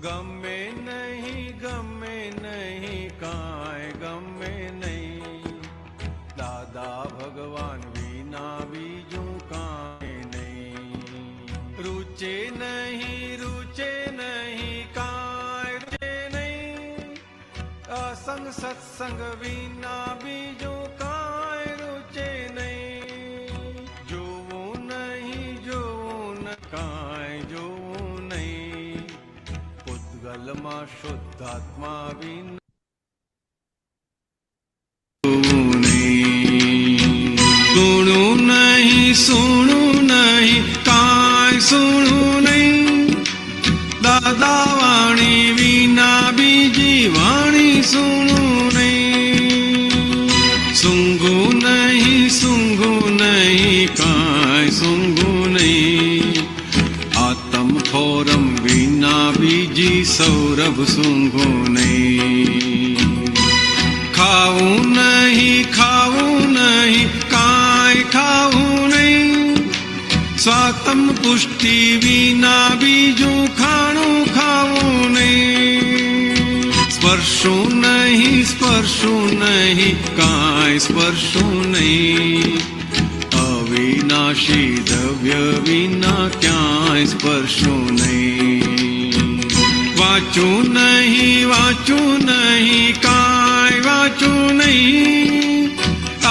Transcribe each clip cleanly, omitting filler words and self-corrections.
ગમે નહીં કાંઈ ગમે નહીં, દાદા ભગવાન વિના બીજું કાંઈ નહીં. રૂચે નહીં કાંઈ રૂચે નહીં, અસંગ સત્સંગ વિના બીજું કાંઈ રૂચે નહીં. જોવું નહીં કાંઈ જોવું નહીં, પૂતગલમાં શુદ્ધાત્મા વિના સુણું નહીં કાંઈ સુણું નહીં, દાદા વાણી વિના બીજી વાણી સુણું નહીં. સૂંઘું નહીં કાંઈ સૂંઘું નહીં, આતમ ફોરમ વિના બીજી સૌરભ સૂંઘું નહીં. ખાવું નહીં કાંઈ ખાવું નહીં, સ્વાતમ પુષ્ટિ વિના બીજું ખાણું ખાવું નહીં. સ્પર્શું નહીં કાંઈ સ્પર્શું નહીં, અવિનાશી દ્રવ્ય વિના ક્યાંય સ્પર્શું નહીં. વાંચું નહીં કાંઈ વાંચું નહીં,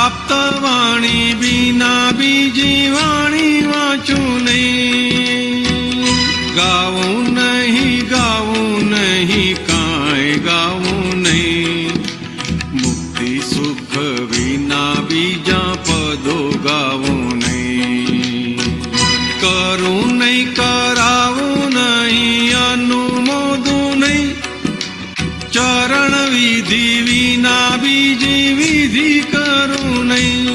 આપતવાણી વિના બીજી વાણી વાંચું નહીં. ગાવું નહીં કાંઈ ગાવું નહીં, મુક્તિ સુખ વિના બીજા પદો ગાવું નહીં. કરું નહીં કરાવું નહીં, અનુમોદું નહીં, ચરણ વિધિ વિના બીજી વિધિ કરું નહીં.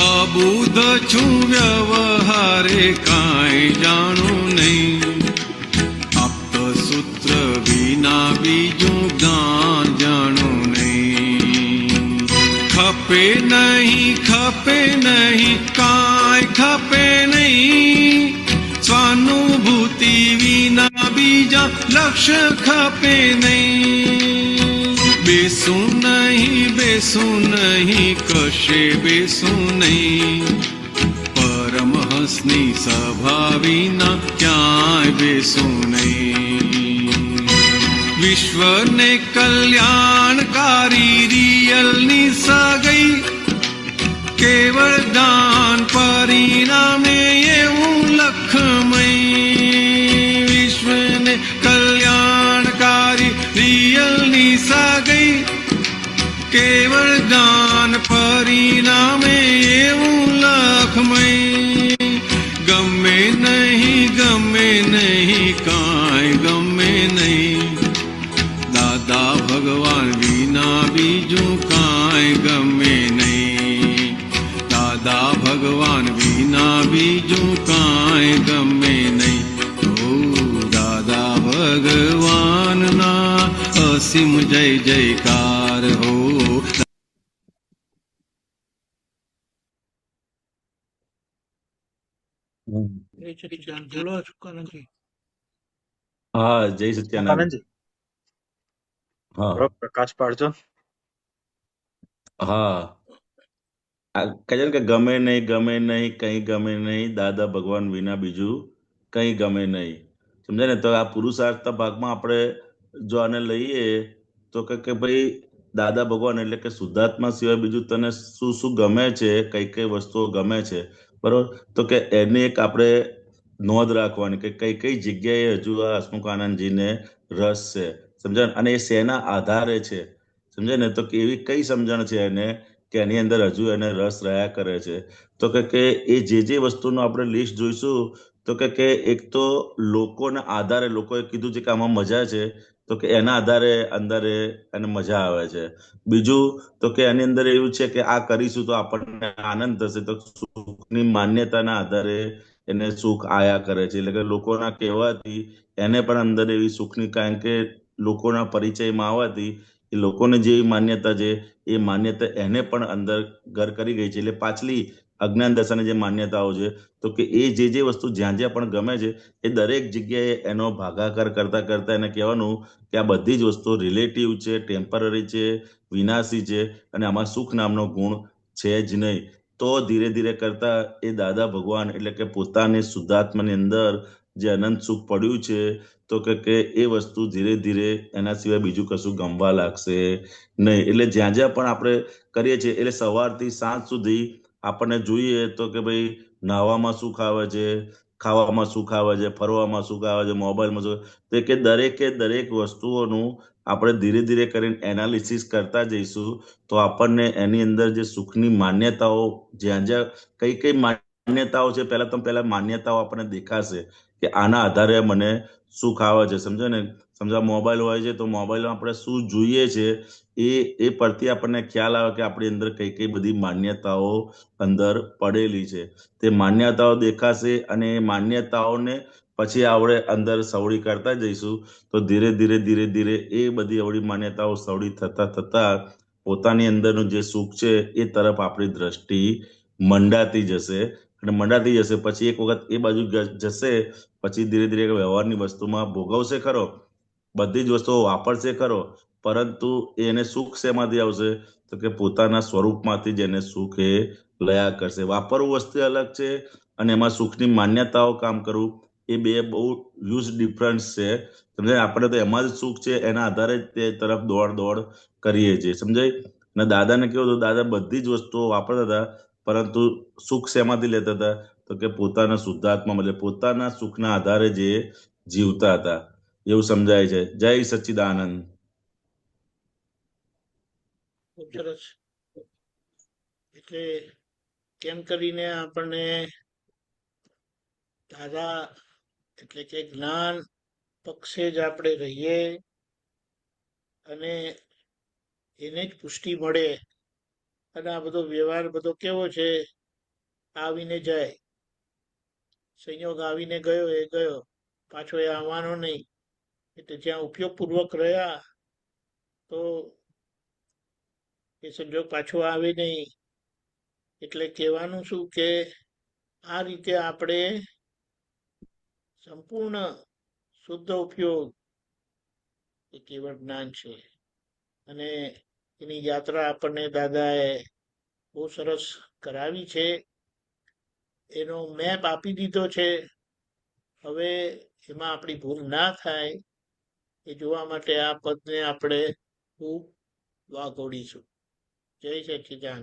અબુધ છું વ્યવહારે કાંઈ જાણું નહીં, આપત સૂત્ર વિના બીજું જ્ઞાન જાણું નહીં. ખપે નહીં કાંઈ ખપે નહીં, સ્વાનુભૂતિ વિના બીજા લક્ષ્ય ખપે નહીં. બેસું નહીં કશે બેસું નહીં, પરમહંસની સભા વિના ક્યાંય બેસું નહીં. વિશ્વને કલ્યાણકારી રિયલની સગઈ, કેવળ દાન પરિણામે એવું લખમય. વિશ્વને કલ્યાણકારી રિયલની સગઈ, કેવળ દાન પરિણામે એવું લખમય. ગમે નહીં કાંઈ ગમે નહીં, દાદા ભગવાન વિના બીજું કાંઈ ગમે નહીં. દાદા ભગવાન વિના બીજું કાંઈ ગમે નહીં. દાદા ભગવાનના અસીમ જય જયકાર હો. હા, જય સત્યાનંદ. હા, પ્રકાશ પાડજો. હા, કહે કે ગમે નહીં કઈ ગમે નહીં, દાદા ભગવાન વિના બીજું કઈ ગમે નહીં. સમજાય ને? તો આ પુરુષાર્થ ભાગમાં આપણે જો આને લઈએ તો કે ભાઈ દાદા ભગવાન એટલે કે શુદ્ધાત્મા સિવાય બીજું તને શું શું ગમે છે, કઈ વસ્તુઓ ગમે છે, બરોબર? તો કે એની એક આપણે નોંધ રાખવાની કે કઈ જગ્યાએ હજુ આ હસમુખ આનંદજીને રસ છે, સમજાય? અને એ શેના આધારે છે, સમજાય ને? તો કે એવી કઈ સમજણ છે એને કે એની અંદર હજુ એને રસ રહ્યા કરે છે. તો કે એ જે વસ્તુનું આપણે લિસ્ટ જોઈશું તો કે એક તો લોકોના આધારે, લોકોએ કીધું છે કે આમાં મજા છે, તો કે એના આધારે અંદર એને મજા આવે છે. બીજું તો કે એની અંદર એવું છે કે આ કરીશું તો આપણને આનંદ થશે, તો સુખની માન્યતાના આધારે એને સુખ આયા કરે છે. એટલે કે લોકોના કહેવાથી એને પણ અંદર એવી સુખની, કારણ કે લોકોના પરિચયમાં આવવાથી એ લોકોને જે માન્યતા છે એ માન્યતા એને પણ અંદર ઘર કરી ગઈ છે. એટલે પાછલી અજ્ઞાન દશાની જે માન્યતાઓ છે, તો કે એ જે વસ્તુ જ્યાં જ્યાં પણ ગમે છે એ દરેક જગ્યાએ એનો ભાગાકાર કરતા કરતા એને કહેવાનું કે આ બધી જ વસ્તુઓ રિલેટિવ છે, ટેમ્પરરી છે, વિનાશી છે, અને આમાં સુખ નામનો ગુણ છે જ નહીં. તો ધીરે ધીરે કરતા એ દાદા ભગવાન એટલે કે પોતાની શુદ્ધાત્માની અંદર જે અનંત સુખ પડ્યું છે, તો કે એ વસ્તુ ધીરે ધીરે એના સિવાય બીજું કશું ગમવા લાગશે નહીં. એટલે જ્યાં જ્યાં પણ આપણે કરીએ છીએ, એટલે સવારથી સાંજ સુધી આપણને જોઈએ તો કે ભાઈ નાહવામાં સુખ આવે છે, ખાવામાં સુખ આવે છે, ફરવામાં સુખ આવે છે, મોબાઈલમાં સુખ, તો કે દરેકે દરેક વસ્તુઓનું આપણે ધીરે ધીરે કરીને એનાલિસિસ કરતા જઈશું તો આપણને એની અંદર જે સુખની માન્યતાઓ જ્યાં જ્યાં કઈ કઈ માન્યતાઓ છે, પહેલા માન્યતાઓ આપણને દેખાશે કે આના આધારે મને સુખ આવે છે. સમજો ને, સમજા મોબાઈલ હોય છે તો મોબાઈલમાં આપણે શું જોઈએ છે એ પરથી આપણને ખ્યાલ આવે કે આપણી અંદર કઈ કઈ બધી માન્યતાઓ અંદર પડેલી છે. તે માન્યતાઓ દેખાશે અને એ માન્યતાઓને પછી આપણે અંદર સવડી કરતા જઈશું તો ધીરે ધીરે ધીરે ધીરે એ બધી અવળી માન્યતાઓ સવડી થતા થતા પોતાની અંદરનું જે સુખ છે એ તરફ આપણી દ્રષ્ટિ મંડાતી જશે. અને મંડાતી જશે પછી એક વખત એ બાજુ જશે પછી ધીરે ધીરે વ્યવહારની વસ્તુમાં ભોગવશે ખરો, બધી જ વસ્તુઓ વાપરશે ખરો, પરંતુ એને સુખ શેમાંથી આવશે? તો કે પોતાના સ્વરૂપમાંથી જ એને સુખ એ લયા કરશે. વાપરવું વસ્તુ અલગ છે અને એમાં સુખની માન્યતાઓ કામ કરવું, એ બે બહુ હ્યુજ ડિફરન્સ છે. સમજાય? આપણે તો એમાં જ સુખ છે એના આધારે જ તે તરફ દોડ દોડ કરીએ છીએ. સમજાય? અને દાદાને કેવું હતું, દાદા બધી જ વસ્તુઓ વાપરતા હતા, પરંતુ સુખ શેમાંથી લેતા હતા? તો કે પોતાના શુદ્ધાત્મા એટલે પોતાના સુખના આધારે જે જીવતા હતા. એવું સમજાય છે. જય સચ્ચિદાનંદ. ખૂબ સરસ. એટલે કેમ કરીને આપણને દાદા એટલે કે જ્ઞાન પક્ષે જ આપણે રહીએ અને એને જ પુષ્ટિ મળે. અને આ બધો વ્યવહાર બધો કેવો છે, આવીને જાય, સંયોગ આવીને ગયો એ ગયો, પાછો એ આવવાનો નહીં. એટલે જ્યાં ઉપયોગપૂર્વક રહ્યા તો એ સંજોગ પાછો આવે નહીં. એટલે કહેવાનું શું કે આ રીતે આપણે સંપૂર્ણ શુદ્ધ ઉપયોગ એ કેવળ જ્ઞાન છે. અને એની યાત્રા આપણને દાદાએ બહુ સરસ કરાવી છે. એનો મેપ આપી દીધો છે. હવે એમાં આપણી ભૂલ ના થાય એ જોવા માટે આ પદને આપણે ખૂબ વાગોડીશું. જય સચ્ચિદાનંદ.